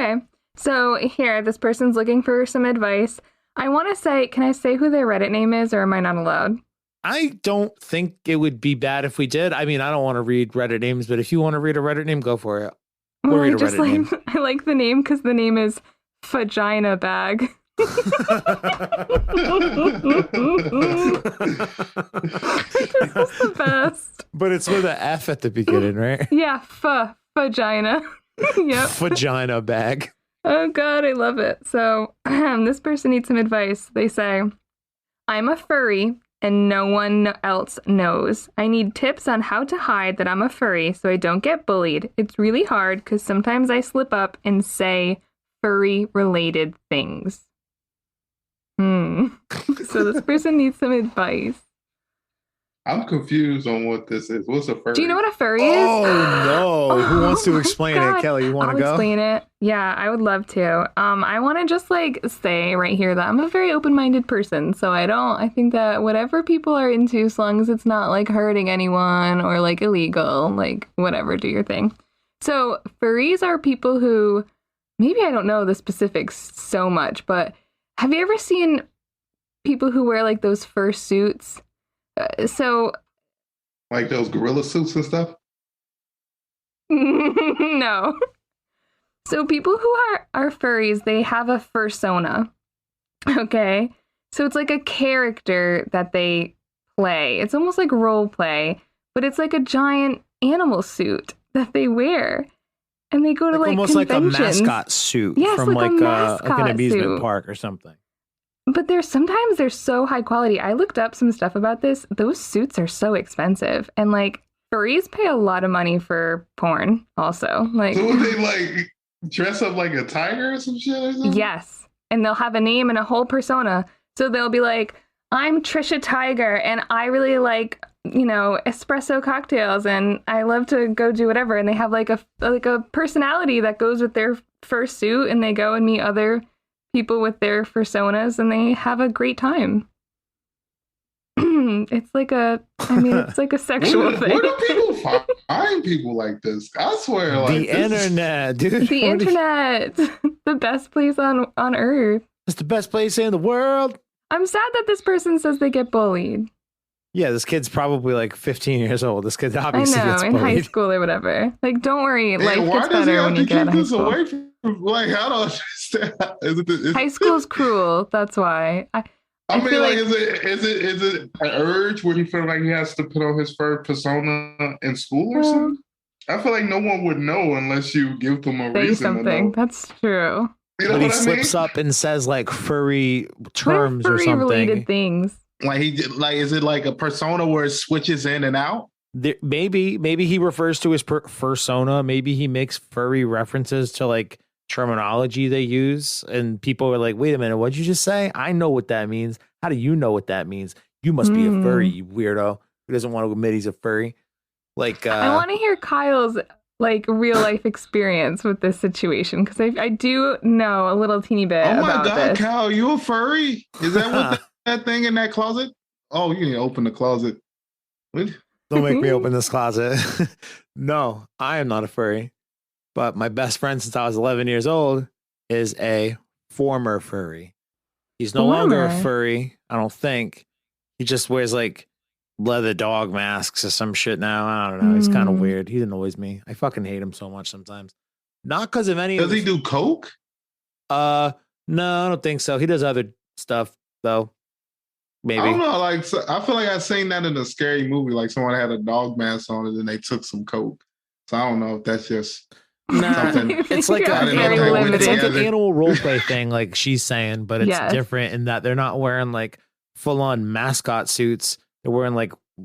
Okay. So here, this person's looking for some advice. I want to say, can I say who their Reddit name is, or am I not allowed? I don't think it would be bad if we did. I mean, I don't want to read Reddit names, but if you want to read a Reddit name, go for it. We'll read a Reddit name. I like the name because the name is Vagina Bag. It's just the best. But it's with an F at the beginning, right? Yeah, vagina. Yep. Vagina bag. Oh God, I love it. So this person needs some advice. They say, I'm a furry and no one else knows. I need tips on how to hide that I'm a furry so I don't get bullied. It's really hard because sometimes I slip up and say furry related things. So this person needs some advice. I'm confused on what this is. What's a furry? Do you know what a furry is? Oh no! Who wants to explain it? Kelly, you want to go? I'll explain it. Yeah, I would love to. I want to just say right here that I'm a very open-minded person, so I think that whatever people are into, as long as it's not hurting anyone or illegal, whatever, do your thing. So furries are people who, maybe I don't know the specifics so much, but have you ever seen people who wear those fur suits? So, like those gorilla suits and stuff? No. So people who are furries, they have a fursona. Okay? So it's like a character that they play. It's almost like role play, but it's like a giant animal suit that they wear. And they go to almost conventions. Like a mascot suit from an amusement park or something. But sometimes they're so high quality. I looked up some stuff about this. Those suits are so expensive. And furries pay a lot of money for porn also. So they dress up like a tiger or some shit or something? Yes. And they'll have a name and a whole persona. So they'll be like, I'm Trisha Tiger and I really like, espresso cocktails and I love to go do whatever. And they have a personality that goes with their fursuit and they go and meet other people with their personas and they have a great time. It's like a sexual thing. Where do people find people like this? I swear, the internet, dude. The internet, the best place on earth. It's the best place in the world. I'm sad that this person says they get bullied. Yeah, this kid's probably 15 years old. This kid obviously gets bullied. In high school or whatever. Don't worry, life gets better when you get out of high school. Away from, how do I understand? High school's cruel. That's why. I mean, is it an urge where he feels like he has to put on his fur persona in school or something? I feel like no one would know unless you give them a reason something. to know. That's true. But he slips up and says furry terms or something. Related things. Is it like a persona where it switches in and out? Maybe he refers to his fursona. Maybe he makes furry references to terminology they use, and people are like, "Wait a minute, what'd you just say? I know what that means. How do you know what that means? You must be a furry, you weirdo who doesn't want to admit he's a furry." I want to hear Kyle's real life experience with this situation because I do know a little teeny bit. Oh my about God, this. Kyle, you a furry? Is that what that thing in that closet? Oh, you can open the closet. What? Don't make me open this closet. No, I am not a furry. But my best friend since I was 11 years old is a former furry. He's no longer a furry, I don't think. He just wears leather dog masks or some shit now. I don't know. He's kind of weird. He annoys me. I fucking hate him so much sometimes. Not because of any. Does he do coke? No, I don't think so. He does other stuff though. Maybe. I don't know. I feel like I've seen that in a scary movie. Someone had a dog mask on and then they took some coke. So I don't know if that's just. Nah, it's like an animal role play thing, like she's saying, but it's different in that they're not wearing full on mascot suits. They're wearing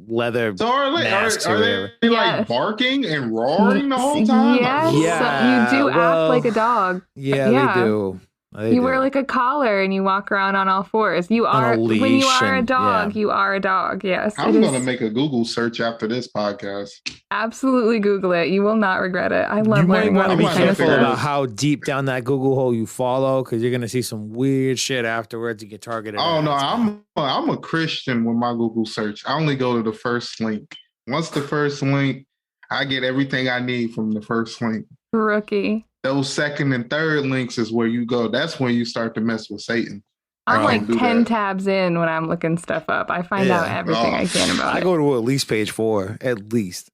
leather masks. Are they barking and roaring the whole time? Yes, you do act like a dog. Yeah, they do. You wear a collar and you walk around on all fours. You are when you are a dog. You are a dog. Yes. I'm going to make a Google search after this podcast. Absolutely, Google it. You will not regret it. I love learning about these kind of things. About how deep down that Google hole you follow, because you're going to see some weird shit afterwards. You get targeted. Oh no, I'm a Christian with my Google search. I only go to the first link. Once the first link, I get everything I need from the first link. Rookie. those second and third links is where you go. That's when you start to mess with Satan. I'm Bro. like 10 tabs in when I'm looking stuff up. I find out everything I can about I it. go to at least page 4, at least.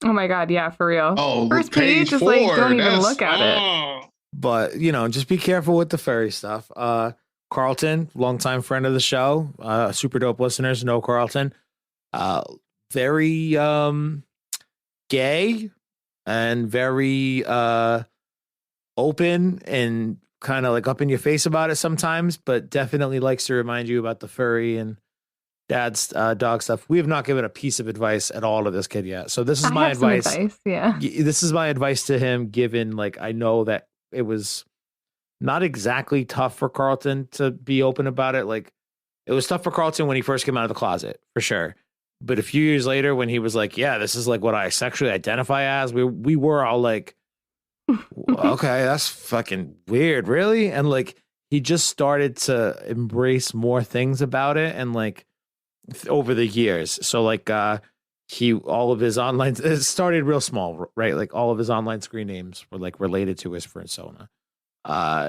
Oh my God, yeah, for real. Oh, first page is like, don't even look at it. But, just be careful with the furry stuff. Carlton, longtime friend of the show, super dope listeners know Carlton. Very gay and very open and kind of like up in your face about it sometimes, but definitely likes to remind you about the furry and dad's dog stuff. We have not given a piece of advice at all to this kid yet. So this is my advice. Yeah. This is my advice to him, given like I know that it was not exactly tough for Carlton to be open about it. Like it was tough for Carlton when he first came out of the closet, for sure. But a few years later, when he was like, yeah, this is like what I sexually identify as, we were all like, okay, that's fucking weird, really? And like he just started to embrace more things about it and like over the years. So like all of his online, it started real small, right? Like all of his online screen names were like related to his persona.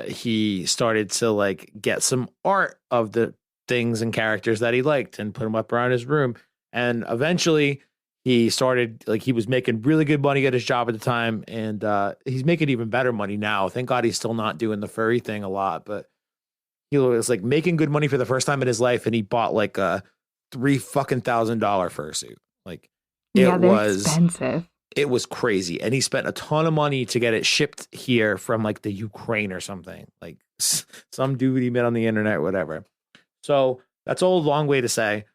He started to like get some art of the things and characters that he liked and put them up around his room. And eventually he started, like, he was making really good money at his job at the time. And he's making even better money now. Thank God he's still not doing the furry thing a lot. But he was like making good money for the first time in his life. And he bought like a $3,000 fursuit. Like it was expensive. It was crazy. And he spent a ton of money to get it shipped here from like the Ukraine or something. Like some dude he met on the internet, whatever. So that's all a long way to say.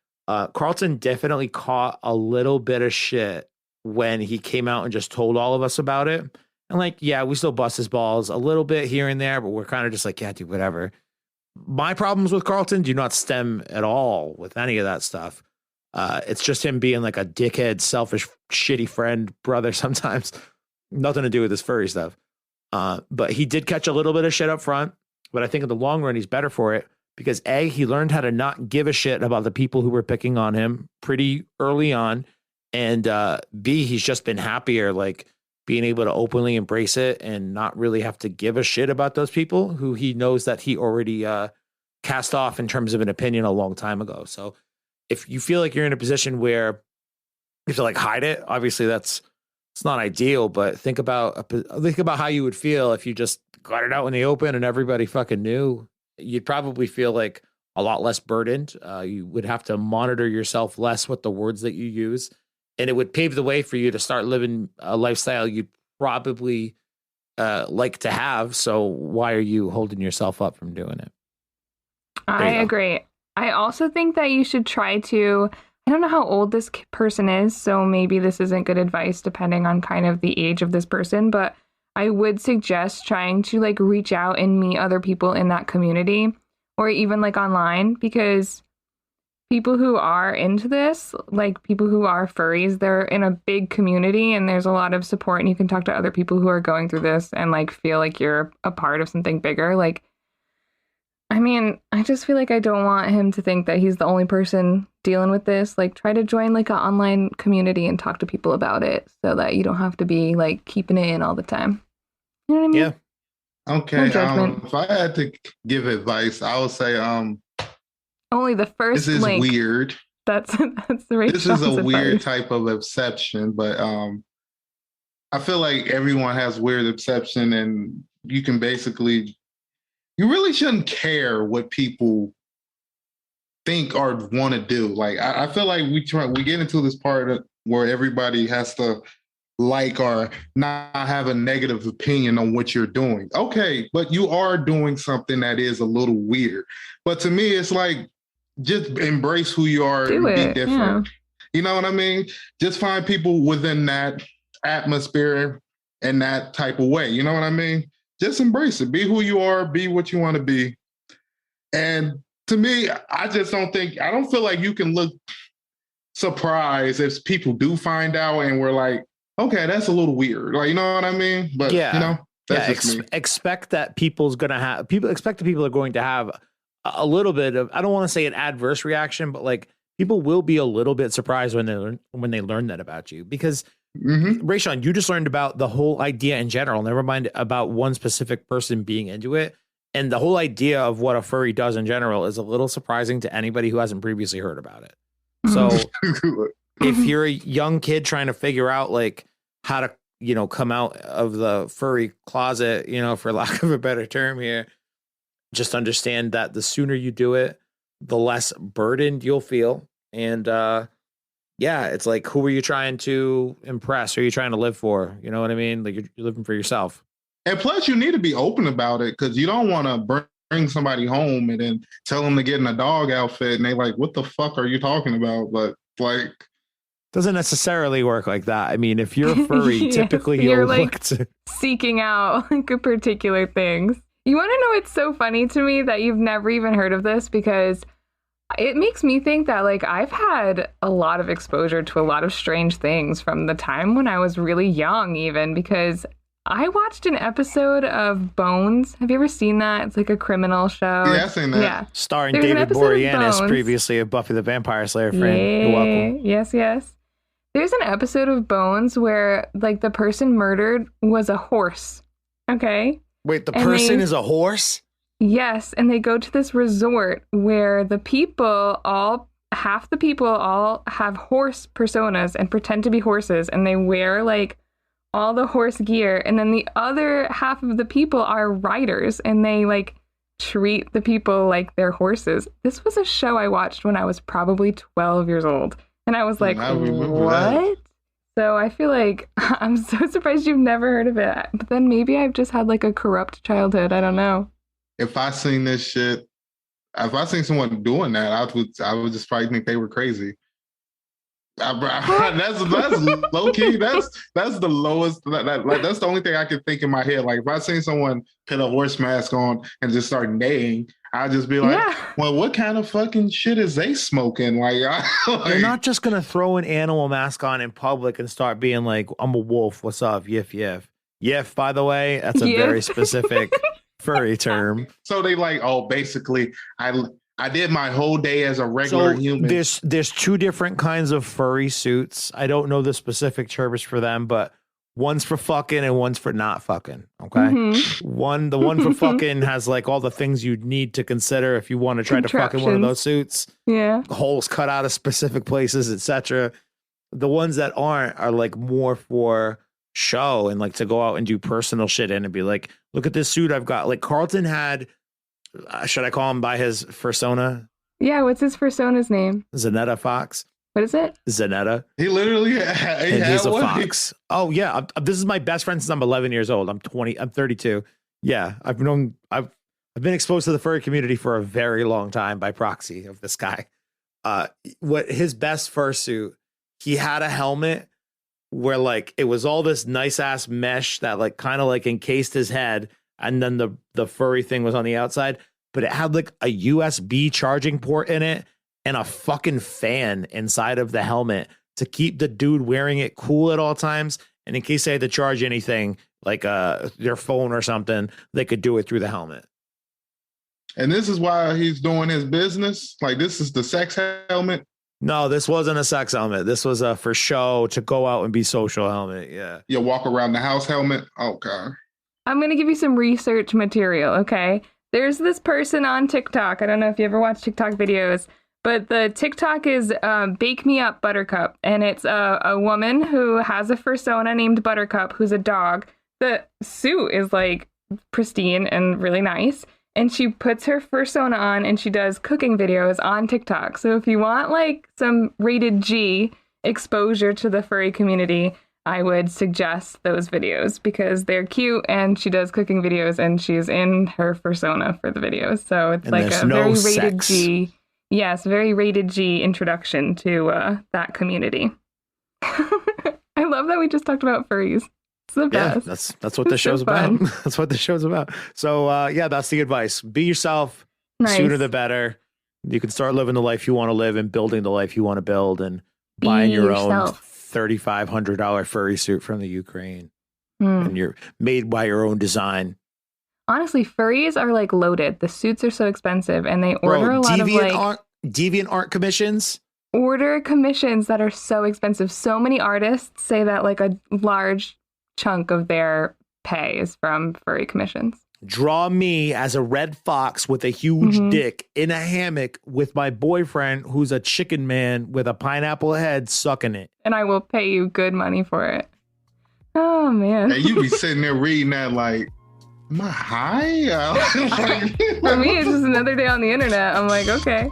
Carlton definitely caught a little bit of shit when he came out and just told all of us about it. And like, yeah, we still bust his balls a little bit here and there, but we're kind of just like, yeah, dude, whatever. My problems with Carlton do not stem at all with any of that stuff. It's just him being like a dickhead, selfish, shitty friend, brother sometimes. Nothing to do with his furry stuff. But he did catch a little bit of shit up front. But I think in the long run, he's better for it. Because A, he learned how to not give a shit about the people who were picking on him pretty early on. And B, he's just been happier, like being able to openly embrace it and not really have to give a shit about those people who he knows that he already cast off in terms of an opinion a long time ago. So if you feel like you're in a position where you have to like hide it, obviously it's not ideal, but think about how you would feel if you just got it out in the open and everybody fucking knew. You'd probably feel like a lot less burdened. You would have to monitor yourself less with the words that you use. And it would pave the way for you to start living a lifestyle you'd probably like to have. So why are you holding yourself up from doing it? I agree. I also think that you should try to, I don't know how old this person is, so maybe this isn't good advice depending on kind of the age of this person, but I would suggest trying to like reach out and meet other people in that community or even like online, because people who are into this, like people who are furries, they're in a big community and there's a lot of support and you can talk to other people who are going through this and like feel like you're a part of something bigger. Like, I mean, I just feel like I don't want him to think that he's the only person dealing with this. Like, try to join like an online community and talk to people about it so that you don't have to be like keeping it in all the time. You know what I mean? Yeah. Okay. No if I had to give advice, I would say only the first this is link. Weird. That's the right. This is a weird type of exception, but I feel like everyone has weird exception, and you can basically, you really shouldn't care what people think or want to do. Like I feel like we get into this part where everybody has to like or not have a negative opinion on what you're doing. Okay, but you are doing something that is a little weird. But to me, it's like, just embrace who you are and be different. Yeah. You know what I mean? Just find people within that atmosphere and that type of way. You know what I mean? Just embrace it. Be who you are. Be what you want to be. And to me, I don't feel like you can look surprised if people do find out and we're like, okay, that's a little weird. Like, you know what I mean? But, yeah. You know, that's expect that people are going to have a little bit of, I don't want to say an adverse reaction, but like people will be a little bit surprised when they learn that about you, because Raysean, you just learned about the whole idea in general, never mind about one specific person being into it. And the whole idea of what a furry does in general is a little surprising to anybody who hasn't previously heard about it. So if you're a young kid trying to figure out like how to, come out of the furry closet, for lack of a better term here, just understand that the sooner you do it, the less burdened you'll feel. And it's like, who are you trying to impress? Who are you trying to live for? You know what I mean? Like you're living for yourself. And plus, you need to be open about it because you don't want to bring somebody home and then tell them to get in a dog outfit. And they like, what the fuck are you talking about? But like, doesn't necessarily work like that. I mean, if you're a furry, typically you're like seeking out like a particular things. You want to know it's so funny to me that you've never even heard of this because it makes me think that like I've had a lot of exposure to a lot of strange things from the time when I was really young even because I watched an episode of Bones. Have you ever seen that? It's like a criminal show. Yeah, I've seen that. Yeah. Starring David Boreanaz, previously of Buffy the Vampire Slayer fame. You're welcome. Yes. There's an episode of Bones where like the person murdered was a horse. Okay? Wait, the person is a horse? Yes, and they go to this resort where half the people all have horse personas and pretend to be horses, and they wear like all the horse gear, and then the other half of the people are riders, and they like treat the people like they're horses. This was a show I watched when I was probably 12 years old, and I was like, what? So I feel like I'm so surprised you've never heard of it, but then maybe I've just had like a corrupt childhood. I don't know. If I seen this shit, if I seen someone doing that, I would just probably think they were crazy. That's low key. That's the lowest. That's the only thing I could think in my head. Like if I seen someone put a horse mask on and just start neighing, I'd just be like, well, what kind of fucking shit is they smoking? Like, you're not just gonna throw an animal mask on in public and start being like, I'm a wolf. What's up? Yiff yiff. Yiff, by the way, that's a very specific furry term. So they like, basically, I did my whole day as a regular human. There's two different kinds of furry suits. I don't know the specific terms for them, but one's for fucking and one's for not fucking. Okay. Mm-hmm. The one for fucking has like all the things you'd need to consider if you want to try to fuck in one of those suits. Yeah. Holes cut out of specific places, etc. The ones that aren't are like more for show and like to go out and do personal shit in and be like, look at this suit I've got. Like Carlton had, should I call him by his persona? Yeah, what's his persona's name? Zanetta Fox. What is it? Zanetta. He literally he's a fox. Oh yeah, this is my best friend since I'm 11 years old. I'm 32. Yeah, I've been exposed to the furry community for a very long time by proxy of this guy. What his best fursuit, he had a helmet where like it was all this nice ass mesh that like kind of like encased his head, and then the furry thing was on the outside, but it had like a USB charging port in it and a fucking fan inside of the helmet to keep the dude wearing it cool at all times, and in case they had to charge anything like their phone or something, they could do it through the helmet. And this is why he's doing his business. Like this is the sex helmet. No, this wasn't a sex helmet. This was a for show to go out and be social helmet. Yeah. You walk around the house helmet. Okay. I'm going to give you some research material. Okay. There's this person on TikTok. I don't know if you ever watch TikTok videos, but the TikTok is Bake Me Up Buttercup. And it's a woman who has a fursona named Buttercup, who's a dog. The suit is like pristine and really nice. And she puts her fursona on and she does cooking videos on TikTok. So if you want like some rated G exposure to the furry community, I would suggest those videos because they're cute and she does cooking videos and she's in her fursona for the videos. So it's like a very rated G. Yes, very rated G introduction to that community. I love that we just talked about furries. It's the best. Yeah, that's what the show's about. That's what the show's about. So yeah, that's the advice. Be yourself. Nice. Sooner the better. You can start living the life you want to live and building the life you want to build and buying your own $3,500 furry suit from the Ukraine. And you're made by your own design. Honestly, furries are like loaded. The suits are so expensive and they order a lot of like deviant art commissions. order commissions that are so expensive. So many artists say that like a large chunk of their pay is from furry commissions. Draw me as a red fox with a huge dick in a hammock with my boyfriend who's a chicken man with a pineapple head sucking it. And I will pay you good money for it. Oh, man. And you be sitting there reading that like, am I high? For me, it's just another day on the internet. I'm like, okay.